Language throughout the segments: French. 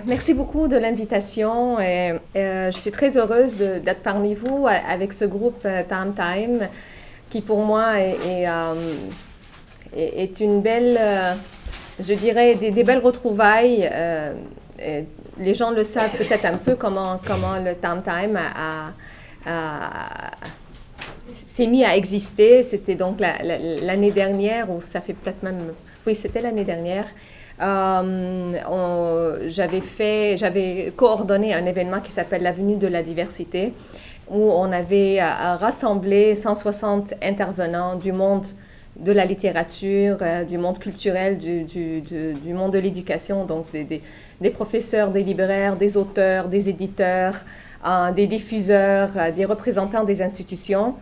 Merci beaucoup de l'invitation. Je suis très heureuse d'être parmi vous avec ce groupe Time Time, qui pour moi est une belle, je dirais, des belles retrouvailles. Les gens le savent peut-être un peu comment le Time Time s'est mis à exister. C'était donc l'année dernière, ou ça fait peut-être même, oui, c'était l'année dernière. J'avais coordonné un événement qui s'appelle l'Avenue de la Diversité, où on avait rassemblé 160 intervenants du monde de la littérature, du monde culturel, du monde de l'éducation, donc des professeurs, des libraires, des auteurs, des éditeurs, des diffuseurs, des représentants des institutions,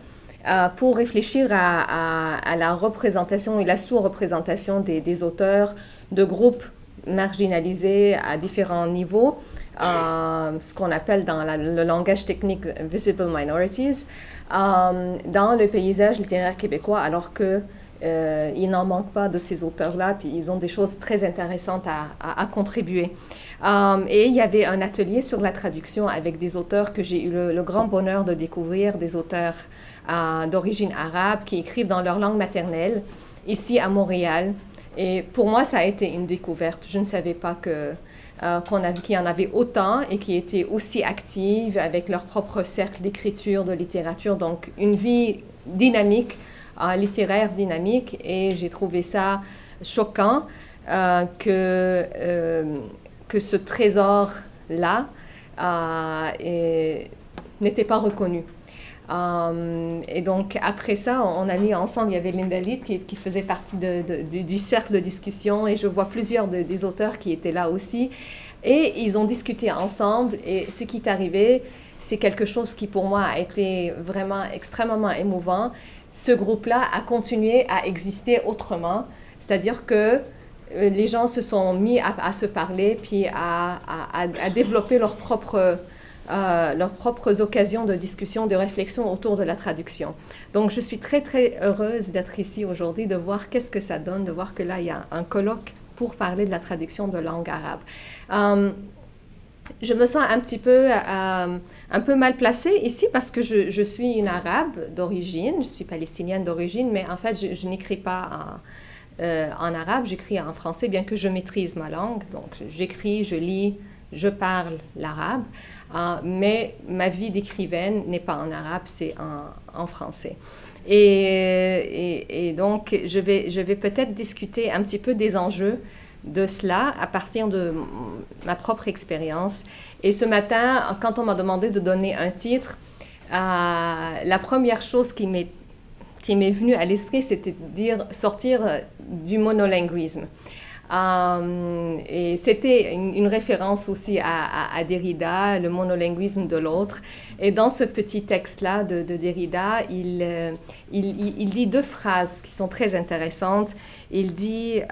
pour réfléchir à la représentation et la sous-représentation des auteurs de groupes marginalisés à différents niveaux, ce qu'on appelle dans le langage technique visible minorities, dans le paysage littéraire québécois, alors que il n'en manque pas de ces auteurs-là, puis ils ont des choses très intéressantes à contribuer. Et il y avait un atelier sur la traduction avec des auteurs que j'ai eu le grand bonheur de découvrir, des auteurs d'origine arabe qui écrivent dans leur langue maternelle, ici à Montréal. Et pour moi, ça a été une découverte. Je ne savais pas qu'il y en avait autant et qui étaient aussi actives avec leur propre cercle d'écriture, de littérature, donc une vie dynamique, littéraire dynamique. Et j'ai trouvé ça choquant que ce trésor-là n'était pas reconnu. Et donc, après ça, on a mis ensemble, il y avait Linda Litt qui faisait partie du cercle de discussion, et je vois plusieurs des auteurs qui étaient là aussi. Et ils ont discuté ensemble, et ce qui est arrivé, c'est quelque chose qui pour moi a été vraiment extrêmement émouvant. Ce groupe-là a continué à exister autrement, c'est-à-dire que les gens se sont mis à se parler, puis à développer leurs propres occasions de discussion, de réflexion autour de la traduction. Donc, je suis très, très heureuse d'être ici aujourd'hui, de voir qu'est-ce que ça donne, de voir que là, il y a un colloque pour parler de la traduction de langue arabe. Je me sens un peu mal placée ici parce que je suis une arabe d'origine, je suis palestinienne d'origine, mais en fait, je n'écris pas en arabe, j'écris en français, bien que je maîtrise ma langue. Donc, j'écris, je lis, je parle l'arabe, mais ma vie d'écrivaine n'est pas en arabe, c'est en français. Et donc, je vais peut-être discuter un petit peu des enjeux de cela à partir de ma propre expérience. Et ce matin, quand on m'a demandé de donner un titre, la première chose qui m'est venue à l'esprit, c'était de dire sortir du monolinguisme. Et c'était une référence aussi à Derrida, le monolinguisme de l'autre. Et dans ce petit texte-là de Derrida, il dit deux phrases qui sont très intéressantes. Il dit «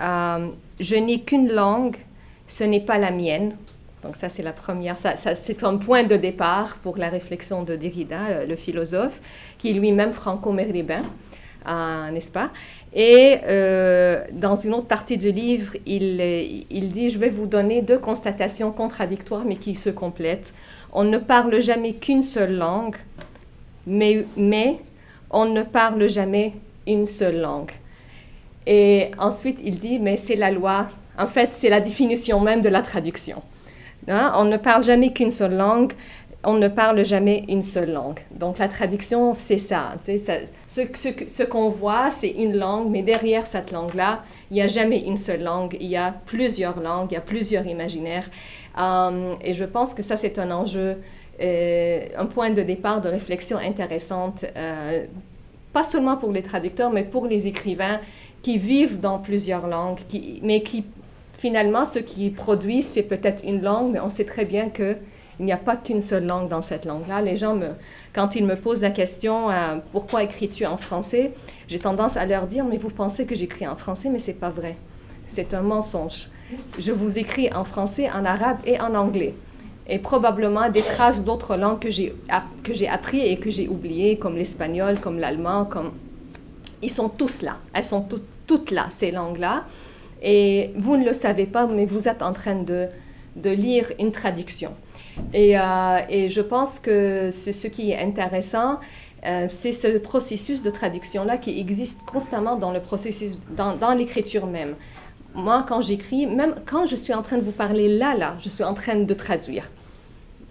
Je n'ai qu'une langue, ce n'est pas la mienne ». Donc ça, c'est la première, c'est un point de départ pour la réflexion de Derrida, le philosophe, qui est lui-même franco-maghrébin, n'est-ce pas? Et dans une autre partie du livre, il dit « Je vais vous donner deux constatations contradictoires, mais qui se complètent. On ne parle jamais qu'une seule langue, mais on ne parle jamais une seule langue. » Et ensuite, il dit « Mais c'est la loi. En fait, c'est la définition même de la traduction. Hein? On ne parle jamais qu'une seule langue. On ne parle jamais une seule langue. » Donc, la traduction, c'est ça. Ce qu'on voit, c'est une langue, mais derrière cette langue-là, il n'y a jamais une seule langue. Il y a plusieurs langues, il y a plusieurs imaginaires. Et je pense que ça, c'est un enjeu, un point de départ de réflexion intéressante, pas seulement pour les traducteurs, mais pour les écrivains qui vivent dans plusieurs langues, mais qui, finalement, ce qu'ils produisent, c'est peut-être une langue, mais on sait très bien que il n'y a pas qu'une seule langue dans cette langue-là. Les gens, quand ils me posent la question « Pourquoi écris-tu en français ?» j'ai tendance à leur dire « Mais vous pensez que j'écris en français, mais ce n'est pas vrai. C'est un mensonge. Je vous écris en français, en arabe et en anglais. Et probablement des traces d'autres langues que j'ai appris et que j'ai oubliées, comme l'espagnol, comme l'allemand, comme... Ils sont tous là. Elles sont toutes là, ces langues-là. Et vous ne le savez pas, mais vous êtes en train de de lire une traduction. Et je pense que ce qui est intéressant, c'est ce processus de traduction-là qui existe constamment dans le processus, dans l'écriture même. Moi, quand j'écris, même quand je suis en train de vous parler là, je suis en train de traduire.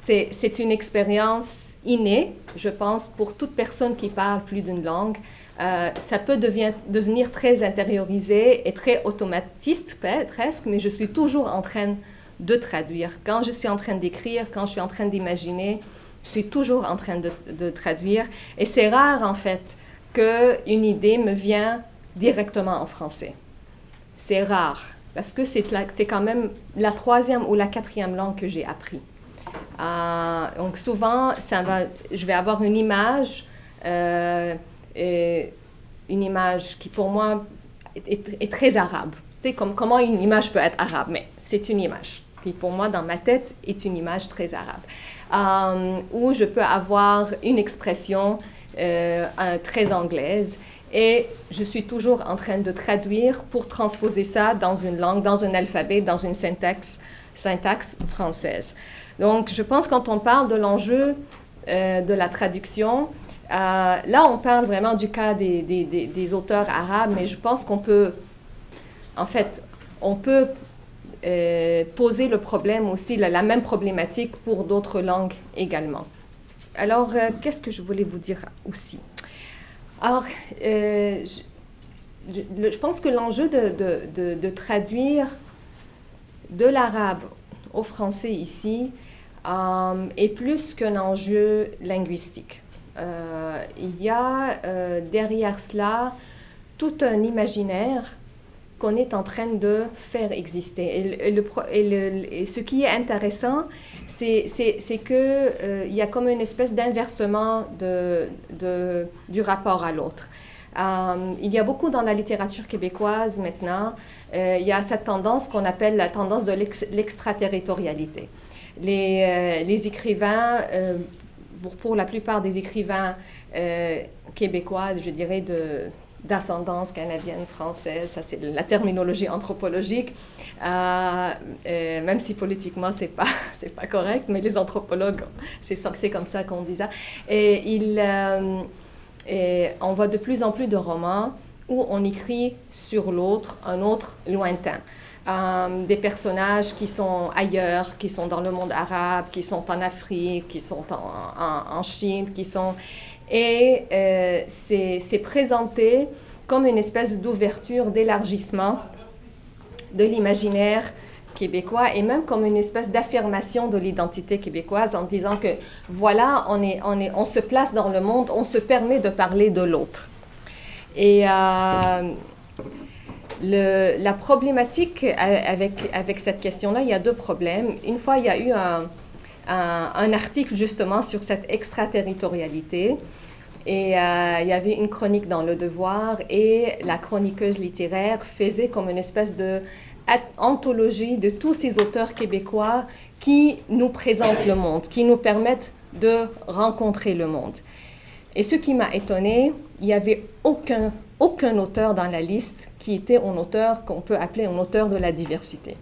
C'est une expérience innée, je pense, pour toute personne qui parle plus d'une langue. Ça peut devenir très intériorisé et très automatiste presque, mais je suis toujours en train de traduire. Quand je suis en train d'écrire, quand je suis en train d'imaginer, je suis toujours en train de traduire. Et c'est rare, en fait, qu'une idée me vient directement en français. C'est rare, parce que c'est quand même la 3e ou la 4e langue que j'ai appris. Donc souvent, je vais avoir une image qui pour moi est très arabe. Tu sais, comment une image peut être arabe, mais c'est une image qui pour moi dans ma tête est une image très arabe. Où je peux avoir une expression très anglaise et je suis toujours en train de traduire pour transposer ça dans une langue, dans un alphabet, dans une syntaxe française. Donc, je pense que quand on parle de l'enjeu de la traduction, là, on parle vraiment du cas des auteurs arabes, mais je pense qu'on peut, poser le problème aussi, la même problématique pour d'autres langues également. Alors, qu'est-ce que je voulais vous dire aussi? Alors, je pense que l'enjeu de traduire de l'arabe au français ici est plus qu'un enjeu linguistique. Il y a derrière cela tout un imaginaire qu'on est en train de faire exister. Et ce qui est intéressant, c'est qu'il y a comme une espèce d'inversement du rapport à l'autre. Il y a beaucoup dans la littérature québécoise maintenant, il y a cette tendance qu'on appelle la tendance de l'extraterritorialité. Les écrivains, pour la plupart des écrivains québécois, je dirais d'ascendance canadienne, française, ça c'est la terminologie anthropologique, même si politiquement c'est pas correct, mais les anthropologues, c'est comme ça qu'on dit ça. Et on voit de plus en plus de romans où on écrit sur l'autre, un autre lointain. Des personnages qui sont ailleurs, qui sont dans le monde arabe, qui sont en Afrique, qui sont en Chine, Et c'est présenté comme une espèce d'ouverture, d'élargissement de l'imaginaire québécois et même comme une espèce d'affirmation de l'identité québécoise en disant que voilà, on se place dans le monde, on se permet de parler de l'autre. Et la problématique avec cette question-là, il y a 2 problèmes. Une fois, il y a eu un article justement sur cette extraterritorialité et il y avait une chronique dans Le Devoir et la chroniqueuse littéraire faisait comme une espèce de anthologie de tous ces auteurs québécois qui nous présentent le monde, qui nous permettent de rencontrer le monde. Et ce qui m'a étonnée, il n'y avait aucun auteur dans la liste qui était un auteur qu'on peut appeler un auteur de la diversité.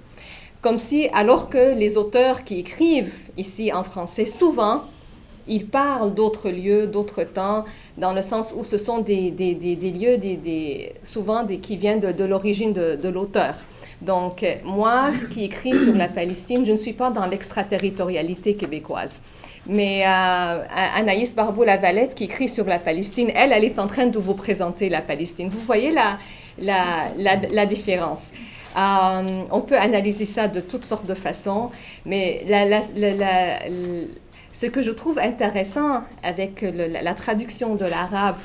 Comme si, alors que les auteurs qui écrivent ici en français, souvent, ils parlent d'autres lieux, d'autres temps, dans le sens où ce sont des lieux, souvent qui viennent de l'origine de l'auteur. Donc, moi, qui écris sur la Palestine, je ne suis pas dans l'extraterritorialité québécoise. Mais Anaïs Barbeau-Lavalette, qui écrit sur la Palestine, elle est en train de vous présenter la Palestine. Vous voyez la différence. On peut analyser ça de toutes sortes de façons, mais ce que je trouve intéressant avec la traduction de l'arabe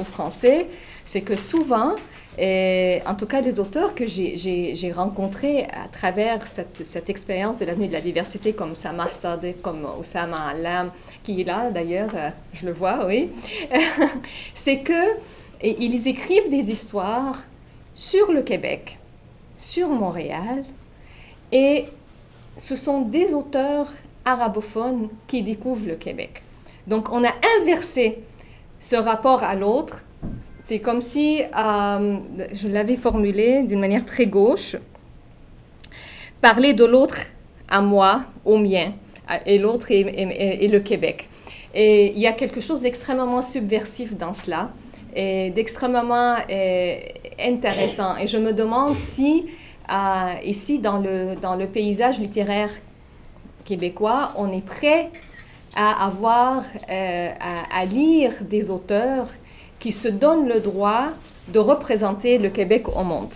au français, c'est que souvent, et en tout cas, les auteurs que j'ai rencontrés à travers cette expérience de l'avenue de la diversité, comme Samah Sadek, comme Oussama Allam, qui est là d'ailleurs, je le vois, oui, c'est qu'ils écrivent des histoires sur le Québec, sur Montréal, et ce sont des auteurs arabophones qui découvrent le Québec. Donc, on a inversé ce rapport à l'autre. C'est comme si, je l'avais formulé d'une manière très gauche, parler de l'autre à moi, au mien, et l'autre est le Québec. Et il y a quelque chose d'extrêmement subversif dans cela, et d'extrêmement intéressant. Et je me demande si, ici, dans le paysage littéraire québécois, on est prêt à lire des auteurs qui se donnent le droit de représenter le Québec au monde.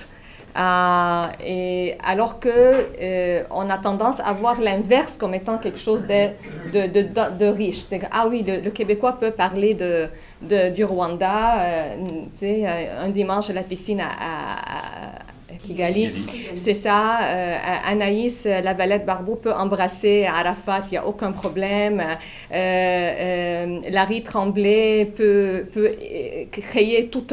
Et alors qu'on a tendance à voir l'inverse comme étant quelque chose de riche. C'est que, ah oui, le Québécois peut parler du Rwanda, un dimanche à la piscine à Kigali. C'est ça. Anaïs Lavalette-Barbeau peut embrasser Arafat, il n'y a aucun problème. Larry Tremblay peut créer tout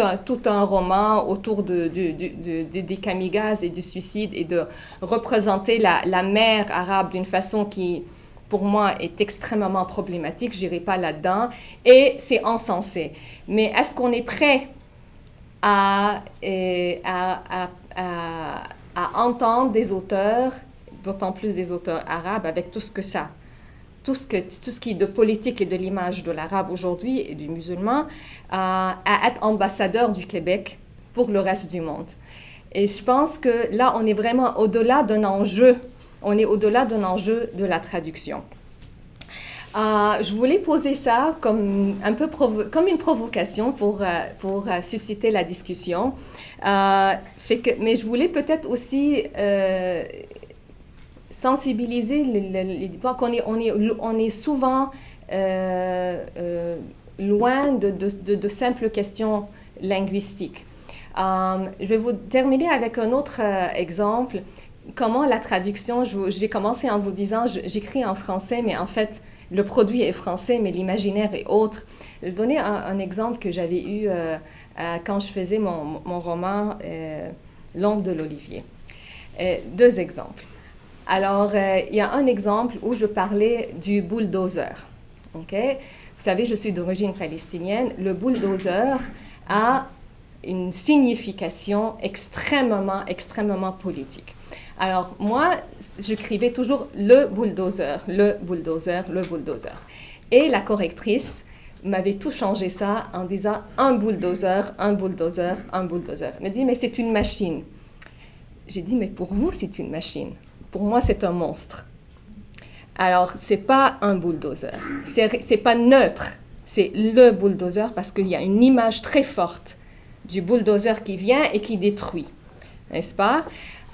un roman autour des kamikazes et du suicide et de représenter la mer arabe d'une façon qui, pour moi, est extrêmement problématique. Je n'irai pas là-dedans. Et c'est encensé. Mais est-ce qu'on est prêt à entendre des auteurs, d'autant plus des auteurs arabes, avec tout ce qui est de politique et de l'image de l'arabe aujourd'hui et du musulman, à être ambassadeur du Québec pour le reste du monde. Et je pense que là, on est vraiment au-delà d'un enjeu, de la traduction. Je voulais poser ça comme une provocation pour susciter la discussion. Mais je voulais peut-être aussi sensibiliser l'éditoire qu'on est souvent loin de simples questions linguistiques. Je vais vous terminer avec un autre exemple. Comment la traduction, j'ai commencé en vous disant, j'écris en français, mais en fait, le produit est français, mais l'imaginaire est autre. Je vais donner un exemple que j'avais eu quand je faisais mon roman L'ombre de l'Olivier. 2 exemples. Alors, il y a un exemple où je parlais du bulldozer. Okay? Vous savez, je suis d'origine palestinienne. Le bulldozer a une signification extrêmement, extrêmement politique. Alors, moi, j'écrivais toujours le bulldozer, le bulldozer, le bulldozer. Et la correctrice m'avait tout changé ça en disant un bulldozer, un bulldozer, un bulldozer. Elle me dit, mais c'est une machine. J'ai dit, mais pour vous, c'est une machine. Pour moi, c'est un monstre. Alors, c'est pas un bulldozer. C'est pas neutre. C'est le bulldozer parce qu'il y a une image très forte du bulldozer qui vient et qui détruit. N'est-ce pas?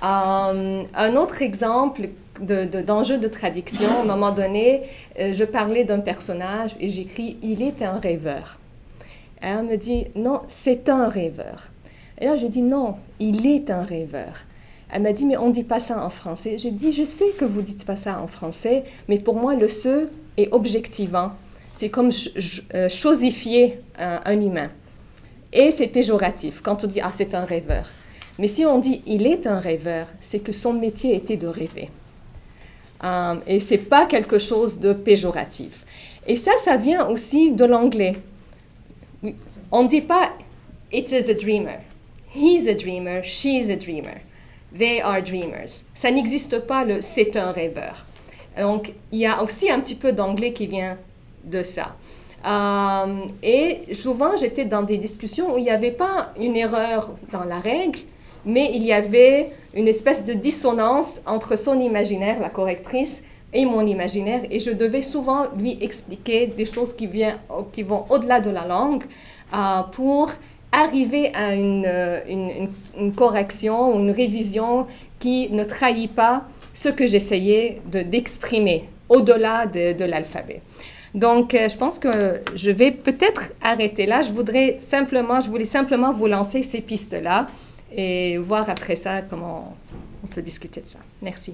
Un autre exemple d'enjeu de traduction, à un moment donné, je parlais d'un personnage et j'écris « Il est un rêveur ». Elle me dit « Non, c'est un rêveur ». Et là, je dis « Non, il est un rêveur ». Elle m'a dit « Mais on ne dit pas ça en français ». J'ai dit « Je sais que vous ne dites pas ça en français, mais pour moi, le « ce » est objectivant. C'est comme chosifier un humain. Et c'est péjoratif quand on dit « Ah, c'est un rêveur ». Mais si on dit « il est un rêveur », c'est que son métier était de rêver. Et ce n'est pas quelque chose de péjoratif. Et ça vient aussi de l'anglais. On ne dit pas « it is a dreamer »,« he's a dreamer »,« she's a dreamer »,« they are dreamers ». Ça n'existe pas le « c'est un rêveur ». Donc, il y a aussi un petit peu d'anglais qui vient de ça. Et souvent, j'étais dans des discussions où il n'y avait pas une erreur dans la règle, mais il y avait une espèce de dissonance entre son imaginaire, la correctrice, et mon imaginaire. Et je devais souvent lui expliquer des choses qui vont au-delà de la langue pour arriver à une correction, une révision qui ne trahit pas ce que j'essayais d'exprimer au-delà de l'alphabet. Donc, je pense que je vais peut-être arrêter là. Je voulais simplement vous lancer ces pistes-là et voir après ça comment on peut discuter de ça. Merci.